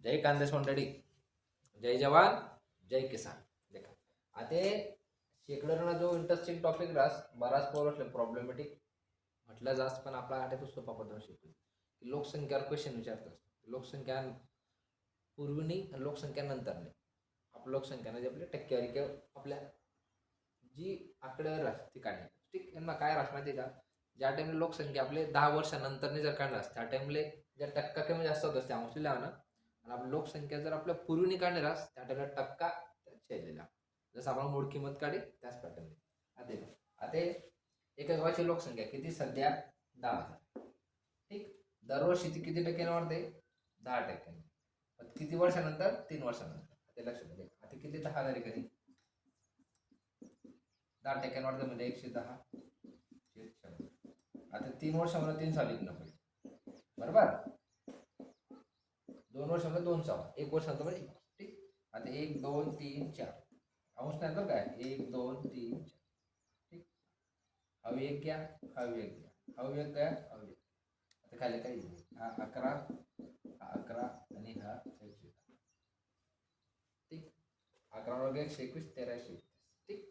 जय खानदेश मंडळी, जय जवान जय किसान. देखा आता शेकडोना जो इंटरेस्टिंग टॉपिक रास बराच पोर प्रॉब्लेमॅटिक म्हटलं जास्त, पण आपला आठे तो सोपा पद्धतीने शिकतो. लोकसंख्यावर क्वेश्चन विचारतात. लोकसंख्या पूर्वीनी आणि लोकसंख्या नंतरने आपल्या लोकसंख्याने जे आपल्या टक्केवारी किंवा आपल्या जी आकडेवारी राहते ती काढणे. ठीक, यांना काय राहत माहिती का, ज्या टाइमला लोकसंख्या आपले 10 वर्षानंतर जर काढणार त्या टाइमले जर टक्का कमी जास्त होत असते आमची लिहा ना, आणि आपली लोकसंख्या जर आपल्या पूर्वीने काढणार रास त्या टाइमला टक्का छेदलेला, जसं आपण मूळ किंमत काढी त्याच पॅटर्नने. आता एका गावाची लोकसंख्या किती सध्या 10,000. ठीक, दरवर्षी ती किती टक्क्याने वाढते? 10%. किती वर्षानंतर? 3 वर्षानंतर. ते लक्षात घ्या. आता किती 10,000 कधी 10% वाढतं म्हणजे 110. आता 3 वर्षामध्ये 3 साल लिखणं पाहिजे, बरोबर. 2 वर्षामध्ये 2 साल, 1 वर्षानंतर 1. ठीक, आता 1 2 3 4 अंश नाही तर काय 1 2 3 4. ठीक, हवी एक घ्या, हवी एक घ्या, हवी एक घ्या, हवी एक. आता खाली काही हा 11, हा 11 आणि हा 110. ठीक, 11 वर्ग 121, 13 131. ठीक,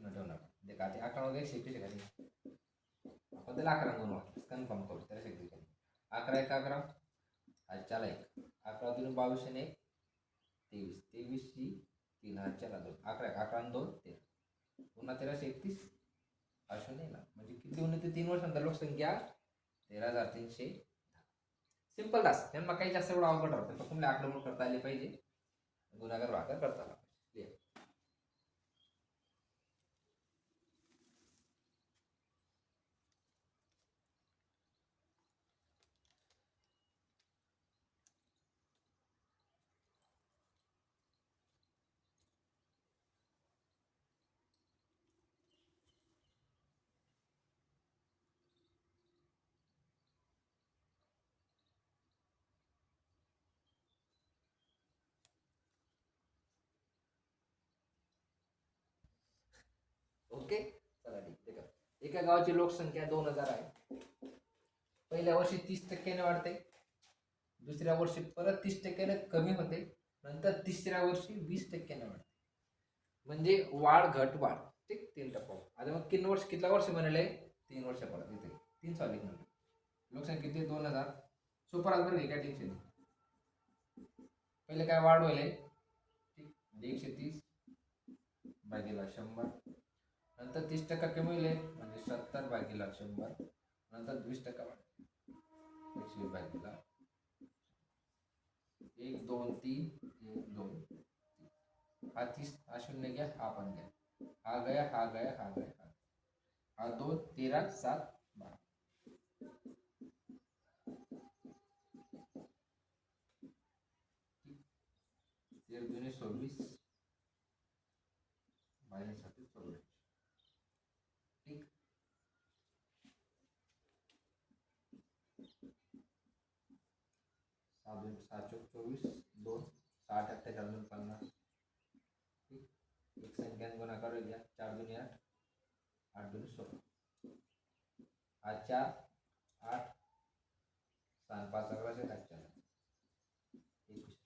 ठेवणार देखा ते 11 वर्ग 121 आहे का, आपण त्याला 11 म्हणून वाटलं कन्फर्म करू. त्याला शेती 11 1 11, हातच्याला 1, 11 2 22 आणि 1 23, 23 ची 3 हातच्याला 2, 11 11 2 13, पुन्हा 13 31 हा शून्य ना, म्हणजे किती होणे ते 3 वर्षांतर लोकसंख्या 13,310. सिंपल टास्क, त्यांना काही जास्त एवढं अवघड राहतं, फक्त तुम्हाला आकडेमोड करता आले पाहिजे, गुणाकार भागाकार करता आला पाहिजे. ओके, चला ठीक आहे. एका गावाची लोकसंख्या 2000 आहे. पहिल्या वर्षी 30% वाढते, दुसऱ्या वर्षी परत 30% कमी होते, नंतर तिसऱ्या वर्षी 20% वाढते. म्हणजे वाढ घट वाढ. ठीक, 3 टप्पा. आता मग किती वर्ष, किती वर्ष बनले? 3 वर्ष परत इथे 3 साल लिखणार. लोकसंख्या किती? 2000. सुपर आज बरं काय टेन्शन. पहिले काय वाढ होईल? ठीक, 130 भागीला 100, नंतर 30% कमी होईल म्हणजे 70 भागीला 100, नंतर 20% वाढ 120 भागीला 1 2 3 1 2 3. हा 30, हा शून्य घ्या, हा पण घ्या, हा गया, हा गया, हा गया, हा 2 13 7 12. 13 26 मायनस 44. ठीक, 7 24 2 60 48 50. ठीक, एक संख्या गुणाकार घ्या, 4 2 8, 8 2 16, हा 4 8 7 5 11 8 4 21.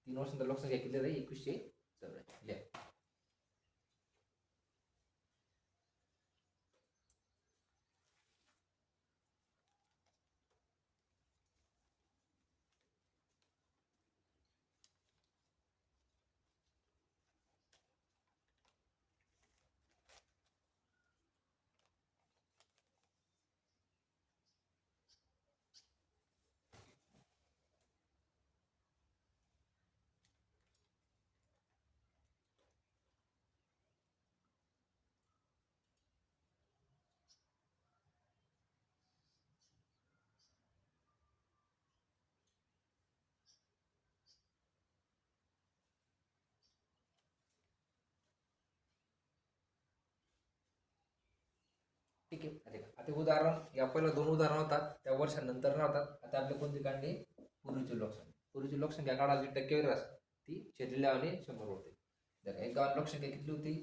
3 वर्षांतर लोकसंख्या किती झाली? 2184. ठीक आहे. आता उदाहरण या पहिलं 2 उदाहरण होतात, त्या वर्षानंतर राहतात. आता आपले कोणती काढली? पूर्वीची लोकसंख्या. पूर्वीची लोकसंख्या काढायची टक्केवारी असते ती छेदलेल्या आणि 100 होते. जर एक गावात लोकसंख्या किती होती?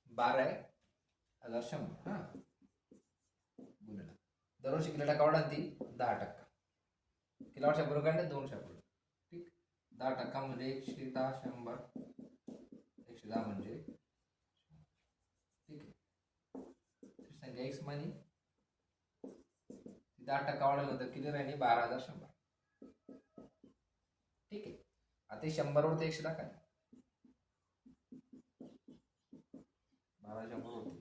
12 आहे. 1,100 हा गुणिले दरवर्षी किती टक्का वाढ ती 10%. किती वर्षा बरोबर काढले 200 पुढे. ठीक 10% म्हणजे 110 100 110 म्हणजे ठीक आहे संख्या x मानी 10% वाढवलं तर किती राहिली 12,100. ठीक आहे आता 100 वरती 100 टाका 12,100 होती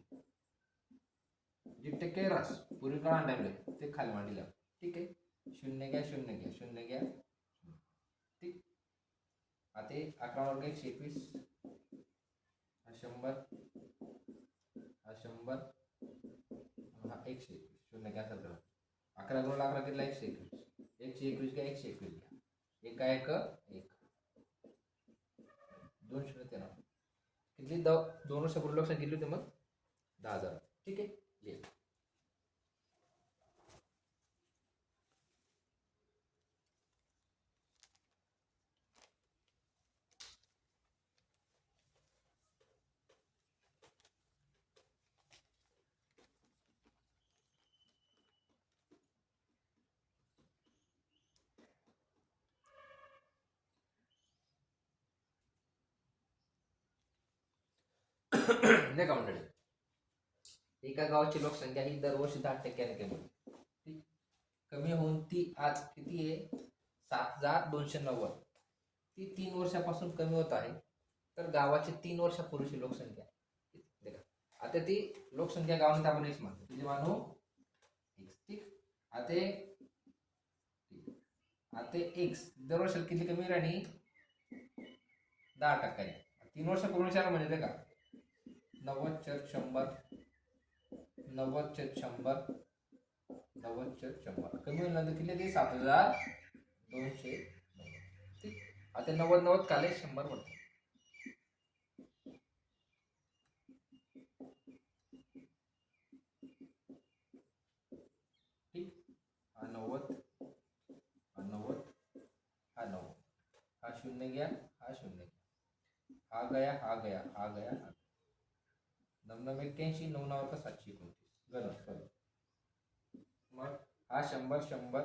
जी टक्के रास पूर्वी काळा टाइमले ते खाली मांडीला. ठीक आहे शून्य घ्या शून्य घ्या शून्य घ्या. ठीक आता 11 वर्ग 121 हा 100 हा 100 हा 121 शून्य कॅन्सल करा. 11 गुणिले 11 कितीला 121 121 घ्या 121 घ्या एका एक एक 213 किती 2 वर्षापूर्वी लोकसंख्या किती होती मग 10,000. ठीक आहे ये नाही का मंडळी. एका गावाची लोकसंख्या ही दरवर्षी 10% कमी होते. कमी होऊन ती आज किती आहे 7,290. ती 3 वर्षापासून कमी होत आहे. तर गावाची 3 वर्षापूर्वीची लोकसंख्या आता ती लोकसंख्या गावामध्ये आपण एक्स मानतो किती मानू एक्स. ठीक आता एक्स दरवर्षाला किती कमी राहिली 10%. 3 वर्षापूर्वीच्या म्हणजे ते का 90/100 90/100 90/100 कमी होईल किती ते 7,290. ठीक आता 90 काले 100 पडते. ठीक हा 90 हा 90 हा 90 हा शून्य घ्या हा शून्य घ्या हा गया हा गया हा गया हा 99 81 9 का 729 गणक सॉरी. मग हा 100 100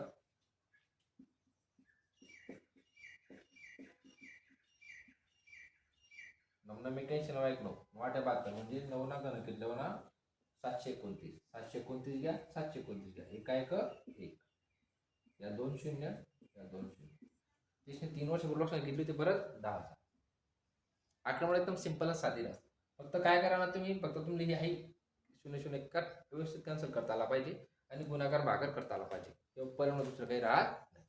99 81 9 1 9 872 म्हणजे 9 ना गणक केलं 9 ना 729 729 घ्या 729 घ्या एका एक एक या 2 शून्य या 2 शून्य. तिथे 3 वर्ष लोकसंख्या घेतली होती परत 10,000. आकडेवारी एकदम सिंपल आणि साधी राहते. फक्त काय करा ना तुम्ही फक्त तुम्ही हे आहे 0 कट व्यवस्थित कॅन्सल करता आला पाहिजे आणि गुणाकार भागाकार करता आला पाहिजे. तेव्हा परिणाम दुसरं काही राहत नाही.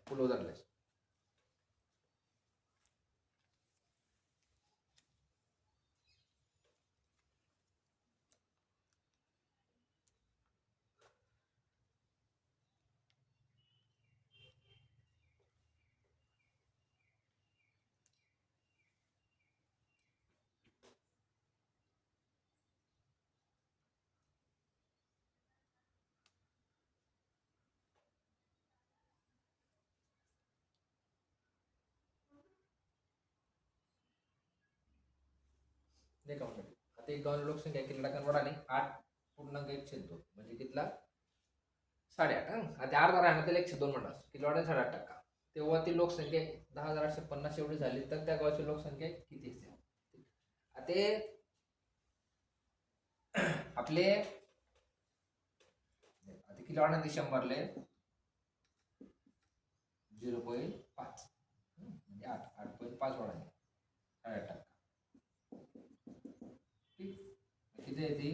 पुढे उदाहरण नाही का म्हणतात. आता एक गावाची लोकसंख्या किती टाक्यांवर 8.1/2 म्हणजे कितला 8.5. आता अर्धा राहणार त्याला 102 म्हणतात किती वाढेल 8.5%. तेव्हा ती लोकसंख्या 10,850 एवढी झाली तर त्या गावाची लोकसंख्या किती असेल. आता आपले आता किती वाढणार 100ले 0.5 म्हणजे 8.5 वाढायचे 8.5%. ठीक किती आहे ती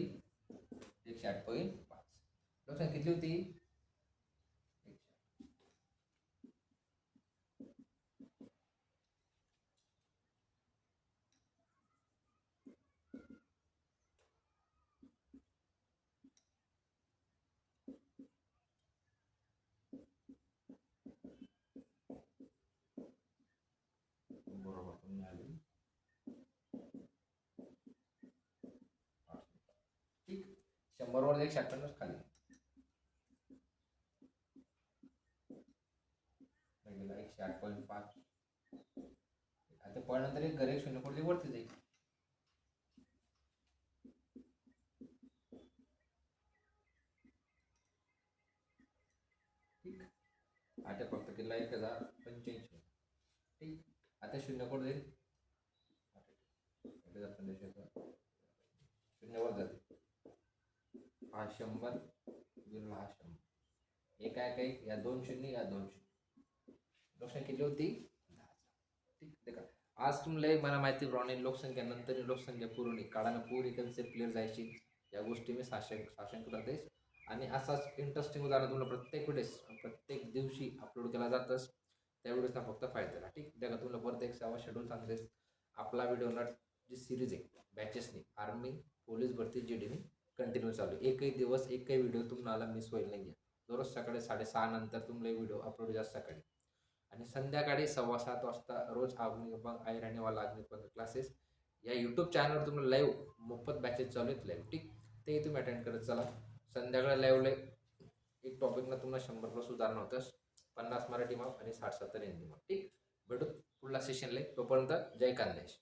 108.5. लोकसंख्या किती होती बरोबर तुम्ही आली. ठीक 100 वर 198 खाली गेला 108.5. आता पॉईंट नंतर एक घर 1 शून्य पुढे वरती जाईल. व्यक्तीला 1085. ठीक. आता शून्य कोण जाईल? 0वर जाते. हा 100 गुणिले हा 100. हे काय काही या 2 शून्य या 2 शून्य. लोकसंख्या किती होती? 10. ठीक. देखा आज तुम्हाला मला माहिती प्रमाणे लोकसंख्या नंतर लोकसंख्या पूर्ण काळानं पूरी कन्सेप्ट क्लिअर जायची. या गोष्टी मी साशंक देश आणि असाच इंटरेस्टिंग उदाहरण तुम्हाला प्रत्येक वेळेस प्रत्येक दिवशी अपलोड केला जातच. त्या व्हिडिओचा फक्त फायदा झाला. ठीक. देखा तुम्हाला परत एक सेवा शेड्यूल सांगते. आपला व्हिडिओला जी सिरीज आहे बॅचेसनी आर्मी पोलीस भरती जीडीनी कंटिन्यू चालू आहे. एकही दिवस एकही व्हिडिओ तुम्हाला मिस होईल नाही. दररोज सकाळी 6:30 नंतर तुम्हाला व्हिडिओ अपलोड जास्त सकाळी आणि संध्याकाळी 7:15 वाजता रोज अग्निपंख ऐरणीवाला अग्निपंख क्लासेस या यूट्यूब चॅनलवर तुम्हाला लाईव्ह मोफत बॅचेस चालू आहेत लाईव्ह. ठीक. ते तुम्ही अटेंड करत चला. संध्याकाळी लाईव्हला एक टॉपिकला तुम्हाला 100+ उदाहरण होतं. 50 मराठी माप आणि 60-70 हिंदी माप. ठीक. भेटू पुढल्या सेशनला. तोपर्यंत जय खानदेश.